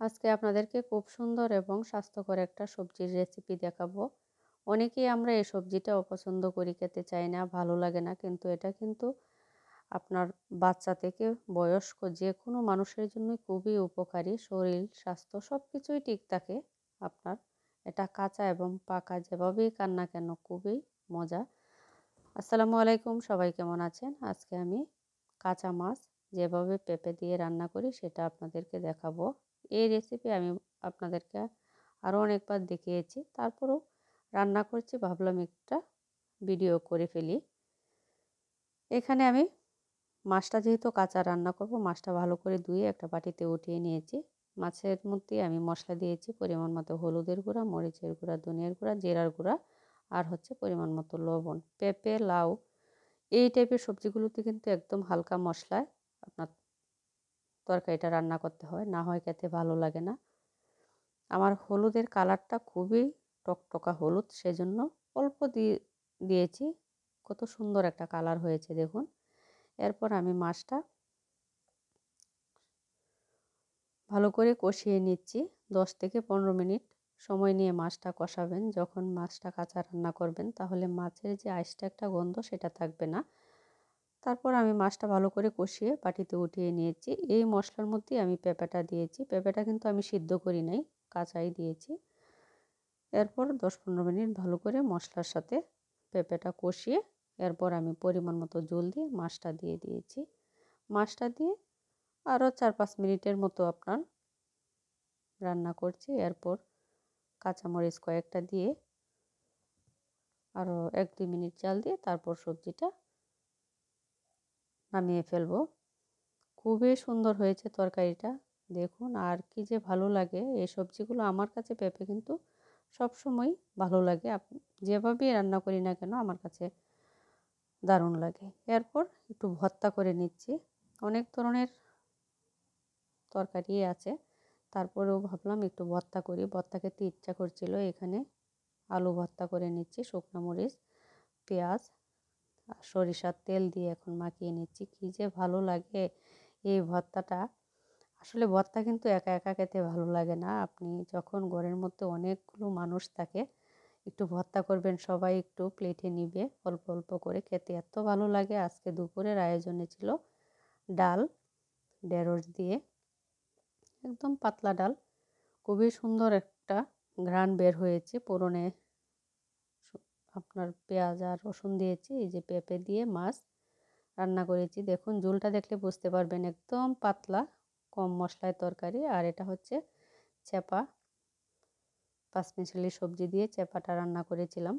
আজকে আপনাদেরকে খুব সুন্দর এবং স্বাস্থ্যকর একটা সবজির রেসিপি দেখাবো। অনেকেই আমরা এই সবজিটা অপছন্দ করি, খেতে চাই না, ভালো লাগে না, কিন্তু এটা কিন্তু আপনার বাচ্চা থেকে বয়স্ক যে কোনো মানুষের জন্য খুবই উপকারী। শরীর স্বাস্থ্য সব কিছুই ঠিক থাকে আপনার। এটা কাঁচা এবং পাকা যেভাবেই খান না কেন খুবই মজা। আসসালামু আলাইকুম, সবাই কেমন আছেন? আজকে আমি কাঁচা মাছ যেভাবে পেঁপে দিয়ে রান্না করি সেটা আপনাদেরকে দেখাবো। এই রেসিপি আমি আপনাদেরকে আরও অনেকবার দেখিয়েছি, তারপরেও রান্না করছি, ভাবলাম একটা ভিডিও করে ফেলি। এখানে আমি মাছটা যেহেতু কাঁচা রান্না করব, মাছটা ভালো করে ধুয়ে একটা বাটিতে উঠিয়ে নিয়েছি। মাছের মধ্যে আমি মশলা দিয়েছি পরিমাণ মতো হলুদের গুঁড়া, মরিচের গুঁড়া, ধনিয়ার গুঁড়া, জিরার গুঁড়া, আর হচ্ছে পরিমাণ মতো লবণ। পেঁপে, লাউ এই টাইপের সবজিগুলোতে কিন্তু একদম হালকা মশলায় আপনার তরকারিটা রান্না করতে হয়, না হয় খেতে ভালো লাগে না। আমার হলুদের কালারটা খুবই টকটকা হলুদ, সেজন্য অল্প দিয়েছি। কত সুন্দর একটা কালার হয়েছে দেখুন। এরপর আমি মাছটা ভালো করে কষিয়ে নিচ্ছি। 10 থেকে 15 মিনিট সময় নিয়ে মাছটা কষাবেন। যখন মাছটা কাঁচা রান্না করবেন তাহলে মাছের যে আইসটা একটা গন্ধ সেটা থাকবে না। তারপর আমি মাছটা ভালো করে কষিয়ে বাটিতে উঠিয়ে নিয়েছি। এই মশলার মধ্যে আমি পেঁপেটা দিয়েছি। পেঁপেটা কিন্তু আমি সিদ্ধ করি নাই, কাঁচাই দিয়েছি। এরপর 10-15 মিনিট ভালো করে মশলার সাথে পেঁপেটা কষিয়ে এরপর আমি পরিমাণ মতো জল দিয়ে মাছটা দিয়ে দিয়েছি। মাছটা দিয়ে আরও 4-5 মিনিটের মতো আপনার রান্না করছি। এরপর কাঁচামরিচ কয়েকটা দিয়ে আরও 1-2 মিনিট জাল দিয়ে তারপর সবজিটা নামিয়ে ফেলবো। খুবই সুন্দর হয়েছে তরকারিটা দেখুন। আর কি যে ভালো লাগে এই সবজিগুলো, আমার কাছে পেঁপে কিন্তু সবসময় ভালো লাগে। যেভাবেই রান্না করি না কেন আমার কাছে দারুণ লাগে। এরপর একটু ভর্তা করে নিচ্ছি। অনেক ধরনের তরকারি আছে, তারপরেও ভাবলাম একটু ভর্তা করি। ভর্তা খেতে ইচ্ছা করছিল, এখানে আলু ভর্তা করে নিচ্ছি। শুকনো মরিচ, পেঁয়াজ আর সরিষার তেল দিয়ে এখন মাখিয়ে নিচ্ছি। কী যে ভালো লাগে এই ভর্তাটা। আসলে ভর্তা কিন্তু একা একা খেতে ভালো লাগে না। আপনি যখন ঘরের মধ্যে অনেকগুলো মানুষ থাকে, একটু ভর্তা করবেন, সবাই একটু প্লেটে নিবে, অল্প অল্প করে খেতে এত ভালো লাগে। আজকে দুপুরের আয়োজনে ছিল ডাল, ঢেঁড়স দিয়ে, একদম পাতলা ডাল। খুবই সুন্দর একটা ঘ্রাণ বের হয়েছে। ফোড়নে আপনার পেঁয়াজ আর রসুন দিয়েছি। এই যে পেঁপে দিয়ে মাছ রান্না করেছি, দেখুন ঝোলটা দেখলে বুঝতে পারবেন, একদম পাতলা, কম মশলায় তরকারি। আর এটা হচ্ছে চেপা, পাঁচমিশালি সবজি দিয়ে চেপাটা রান্না করেছিলাম।